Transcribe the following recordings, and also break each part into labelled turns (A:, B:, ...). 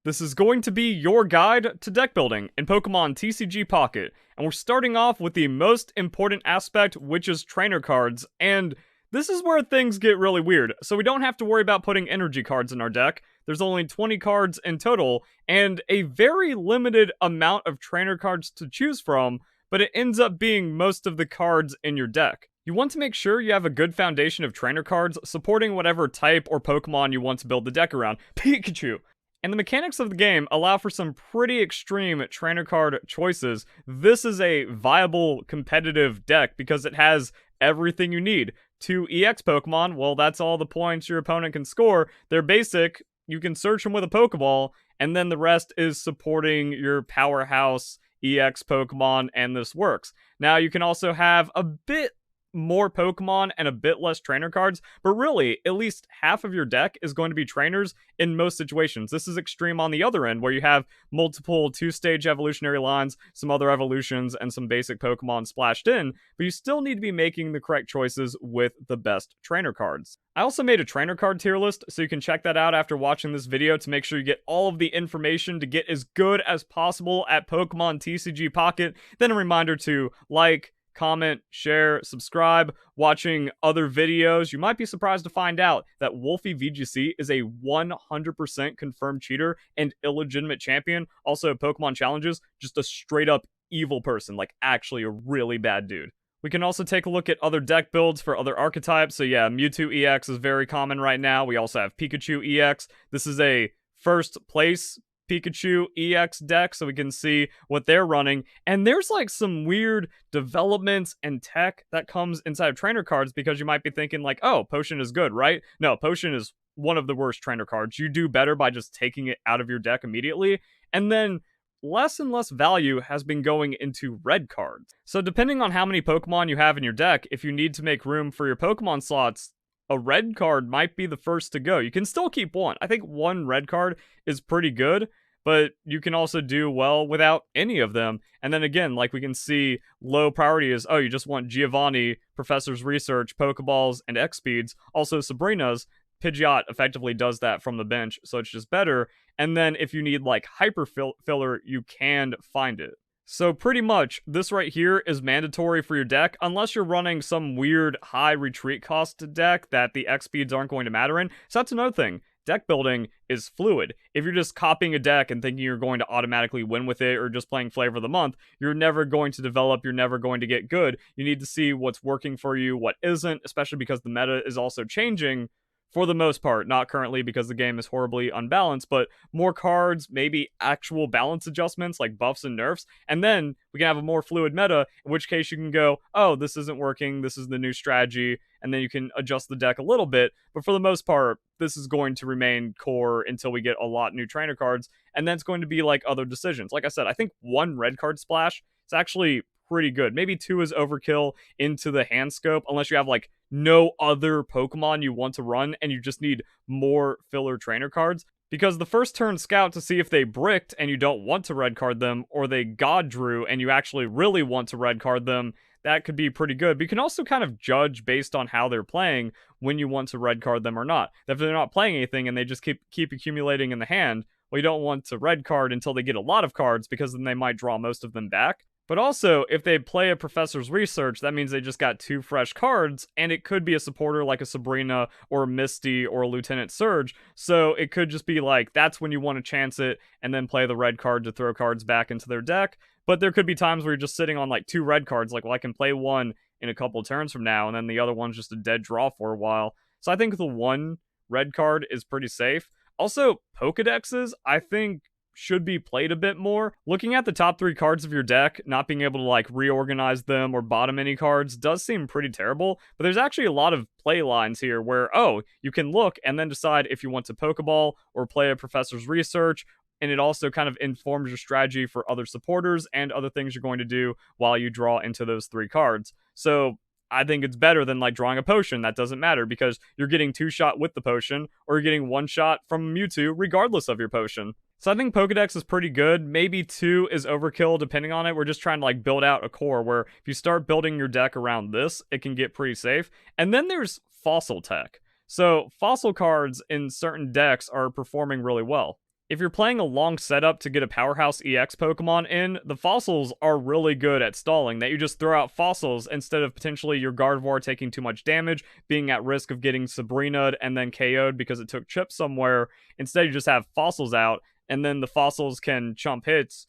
A: This is going to be your guide to deck building in Pokemon TCG Pocket, and we're starting off with the most important aspect, which is trainer cards, and this is where things get really weird. So we don't have to worry about putting energy cards in our deck. There's only 20 cards in total, and a very limited amount of trainer cards to choose from, but it ends up being most of the cards in your deck. You want to make sure you have a good foundation of trainer cards supporting whatever type or Pokemon you want to build the deck around. Pikachu! And the mechanics of the game allow for some pretty extreme trainer card choices. This is a viable competitive deck because it has everything you need. 2 EX Pokemon, well, that's all the points your opponent can score. They're basic, you can search them with a Pokeball, and then the rest is supporting your powerhouse EX Pokemon, and this works. Now, you can also have a bit more Pokemon and a bit less trainer cards, but really, at least half of your deck is going to be trainers in most situations. This is extreme on the other end, where you have multiple 2-stage evolutionary lines, some other evolutions, and some basic Pokemon splashed in, but you still need to be making the correct choices with the best trainer cards. I also made a trainer card tier list, so you can check that out after watching this video to make sure you get all of the information to get as good as possible at Pokemon TCG Pocket. Then a reminder to like, comment, share, subscribe, watching other videos. You might be surprised to find out that Wolfie VGC is a 100% confirmed cheater and illegitimate champion. Also, Pokemon Challenges, just a straight up evil person, like actually a really bad dude. We can also take a look at other deck builds for other archetypes. So yeah, Mewtwo EX is very common right now. We also have Pikachu EX. This is a first place Pikachu EX deck, so we can see what they're running. And there's like some weird developments and tech that comes inside of trainer cards, because you might be thinking like, oh, Potion is good, right? No, Potion is one of the worst trainer cards. You do better by just taking it out of your deck immediately. And then less and less value has been going into red cards. So depending on how many Pokemon you have in your deck, if you need to make room for your Pokemon slots, a red card might be the first to go. You can still keep one. I think one red card is pretty good, but you can also do well without any of them. And then again, like we can see, low priority is, oh, you just want Giovanni, Professor's Research, Pokeballs, and X-Speeds. Also Sabrina's. Pidgeot effectively does that from the bench, so it's just better. And then if you need like hyper filler, you can find it. So pretty much, this right here is mandatory for your deck, unless you're running some weird high retreat cost deck that the X speeds aren't going to matter in. So that's another thing. Deck building is fluid. If you're just copying a deck and thinking you're going to automatically win with it, or just playing flavor of the month, you're never going to develop, you're never going to get good. You need to see what's working for you, what isn't, especially because the meta is also changing. For the most part, not currently because the game is horribly unbalanced, but more cards, maybe actual balance adjustments like buffs and nerfs, and then we can have a more fluid meta, in which case you can go, oh, this isn't working, this is the new strategy, and then you can adjust the deck a little bit, but for the most part, this is going to remain core until we get a lot new trainer cards, and then it's going to be like other decisions. Like I said, I think one red card splash is actually pretty good. Maybe 2 is overkill into the hand scope, unless you have like no other Pokemon you want to run and you just need more filler trainer cards. Because the first turn scout to see if they bricked and you don't want to red card them, or they god drew and you actually really want to red card them, that could be pretty good. But you can also kind of judge based on how they're playing when you want to red card them or not. If they're not playing anything and they just keep accumulating in the hand, well, you don't want to red card until they get a lot of cards, because then they might draw most of them back. But also, if they play a Professor's Research, that means they just got 2 fresh cards, and it could be a supporter like a Sabrina, or a Misty, or a Lieutenant Surge, so it could just be like, that's when you want to chance it, and then play the red card to throw cards back into their deck. But there could be times where you're just sitting on like 2 red cards, like, well, I can play one in a couple turns from now, and then the other one's just a dead draw for a while. So I think the 1 red card is pretty safe. Also, Pokedexes, I think, should be played a bit more. Looking at the top 3 cards of your deck, not being able to like reorganize them or bottom any cards does seem pretty terrible, but there's actually a lot of play lines here where, oh, you can look and then decide if you want to Pokeball or play a Professor's Research, and it also kind of informs your strategy for other supporters and other things you're going to do while you draw into those 3 cards. So I think it's better than like drawing a potion. That doesn't matter, because you're getting 2-shot with the potion, or you're getting 1-shot from Mewtwo regardless of your potion. So I think Pokedex is pretty good. Maybe 2 is overkill depending on it. We're just trying to like build out a core where if you start building your deck around this, it can get pretty safe. And then there's fossil tech. So fossil cards in certain decks are performing really well. If you're playing a long setup to get a powerhouse EX Pokemon in, the fossils are really good at stalling, that you just throw out fossils instead of potentially your Gardevoir taking too much damage, being at risk of getting Sabrina'd and then KO'd because it took chips somewhere. Instead, you just have fossils out, and then the fossils can chump hits.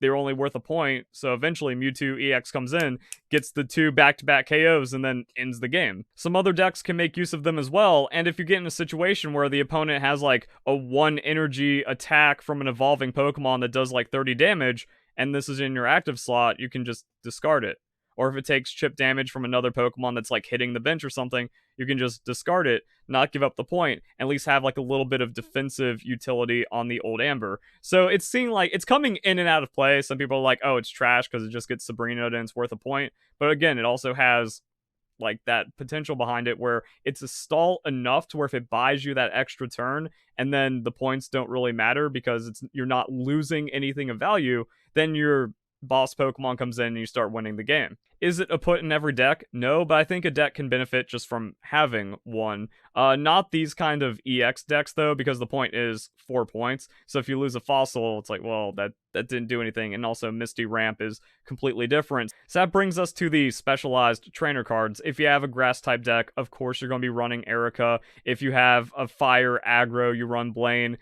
A: They're only worth a point, so eventually Mewtwo EX comes in, gets the 2 back-to-back KOs, and then ends the game. Some other decks can make use of them as well, and if you get in a situation where the opponent has like a 1 energy attack from an evolving Pokemon that does like 30 damage, and this is in your active slot, you can just discard it. Or if it takes chip damage from another Pokemon that's like hitting the bench or something, you can just discard it, not give up the point, and at least have like a little bit of defensive utility on the old Amber. So it's seeing like it's coming in and out of play. Some people are like, oh, it's trash because it just gets Sabrina and it's worth a point. But again, it also has like that potential behind it where it's a stall enough to where if it buys you that extra turn and then the points don't really matter because you're not losing anything of value, then your boss Pokemon comes in and you start winning the game. Is it a put in every deck? No, but I think a deck can benefit just from having one. Not these kind of EX decks though, because the point is 4 points. So if you lose a fossil, it's like, well, that didn't do anything. And also Misty Ramp is completely different. So that brings us to the specialized trainer cards. If you have a grass type deck, of course you're going to be running Erica. If you have a fire aggro, you run Blaine.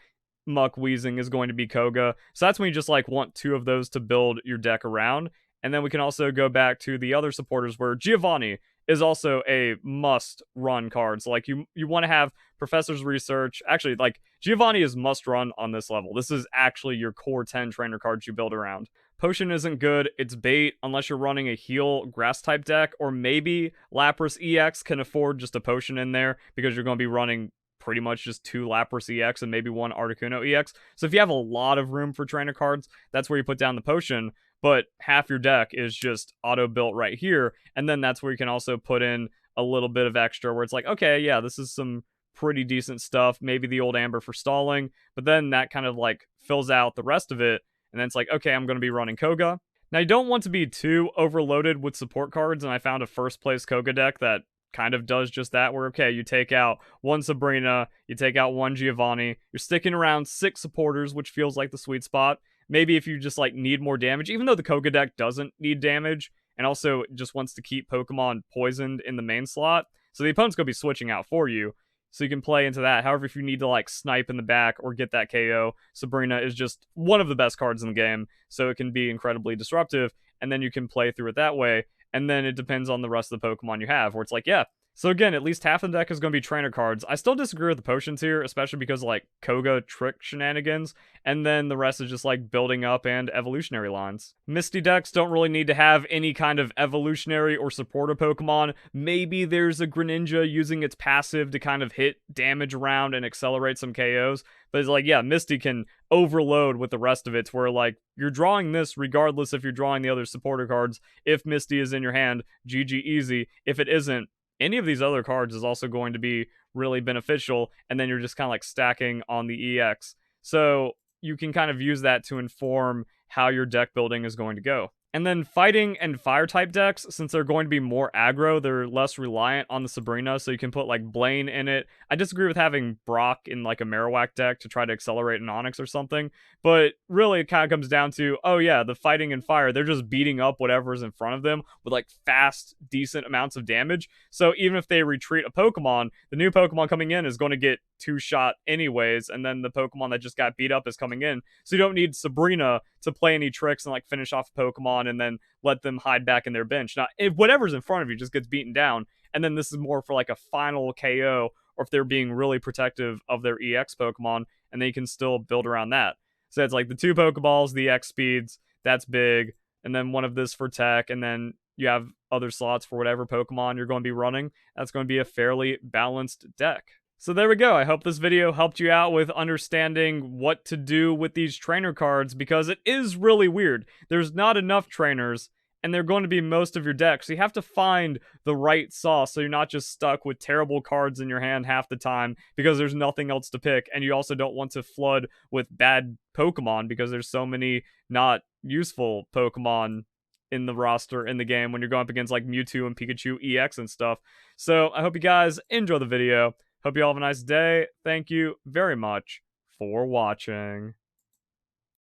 A: Muck Weezing is going to be Koga. So that's when you just like want 2 of those to build your deck around. And then we can also go back to the other supporters where Giovanni is also a must run card. So like you want to have Professor's Research. Actually, like Giovanni is must run on this level. This is actually your core 10 trainer cards you build around. Potion isn't good. It's bait unless you're running a heal grass type deck, or maybe Lapras EX can afford just a potion in there because you're going to be running pretty much just 2 Lapras EX and maybe 1 Articuno EX. So if you have a lot of room for trainer cards, that's where you put down the potion, but half your deck is just auto-built right here, and then that's where you can also put in a little bit of extra where it's like, okay, yeah, this is some pretty decent stuff, maybe the old Amber for stalling, but then that kind of like fills out the rest of it, and then it's like, okay, I'm going to be running Koga. Now, you don't want to be too overloaded with support cards, and I found a first place Koga deck that kind of does just that, where, okay, you take out 1 Sabrina, you take out 1 Giovanni, you're sticking around 6 supporters, which feels like the sweet spot. Maybe if you just, like, need more damage, even though the Koga deck doesn't need damage, and also just wants to keep Pokemon poisoned in the main slot, so the opponent's going to be switching out for you, so you can play into that. However, if you need to, like, snipe in the back or get that KO, Sabrina is just one of the best cards in the game, so it can be incredibly disruptive, and then you can play through it that way. And then it depends on the rest of the Pokemon you have, where it's like, yeah. So again, at least half the deck is going to be trainer cards. I still disagree with the potions here, especially because, like, Koga trick shenanigans, and then the rest is just, like, building up and evolutionary lines. Misty decks don't really need to have any kind of evolutionary or supporter Pokemon. Maybe there's a Greninja using its passive to kind of hit damage around and accelerate some KOs, but it's like, yeah, Misty can overload with the rest of it, where, like, you're drawing this regardless if you're drawing the other supporter cards. If Misty is in your hand, GG easy. If it isn't, any of these other cards is also going to be really beneficial, and then you're just kind of like stacking on the EX. So you can kind of use that to inform how your deck building is going to go. And then fighting and fire type decks, since they're going to be more aggro, they're less reliant on the Sabrina, so you can put like Blaine in it. I disagree with having Brock in like a Marowak deck to try to accelerate an Onyx or something, but really it kind of comes down to, oh yeah, the fighting and fire, they're just beating up whatever's in front of them with like fast, decent amounts of damage. So even if they retreat a Pokemon, the new Pokemon coming in is going to get 2-shot anyways, and then the Pokemon that just got beat up is coming in. So you don't need Sabrina to play any tricks and like finish off a Pokemon and then let them hide back in their bench. Now, if whatever's in front of you just gets beaten down, and then this is more for like a final KO, or if they're being really protective of their EX Pokemon, and they can still build around that. So it's like the 2 Pokeballs, the X speeds, that's big, and then one of this for tech, and then you have other slots for whatever Pokemon you're going to be running. That's going to be a fairly balanced deck. So there we go. I hope this video helped you out with understanding what to do with these trainer cards, because it is really weird. There's not enough trainers, and they're going to be most of your deck, so you have to find the right sauce so you're not just stuck with terrible cards in your hand half the time because there's nothing else to pick, and you also don't want to flood with bad Pokemon because there's so many not useful Pokemon in the roster in the game when you're going up against like Mewtwo and Pikachu EX and stuff. So I hope you guys enjoy the video. Hope you all have a nice day. Thank you very much for watching.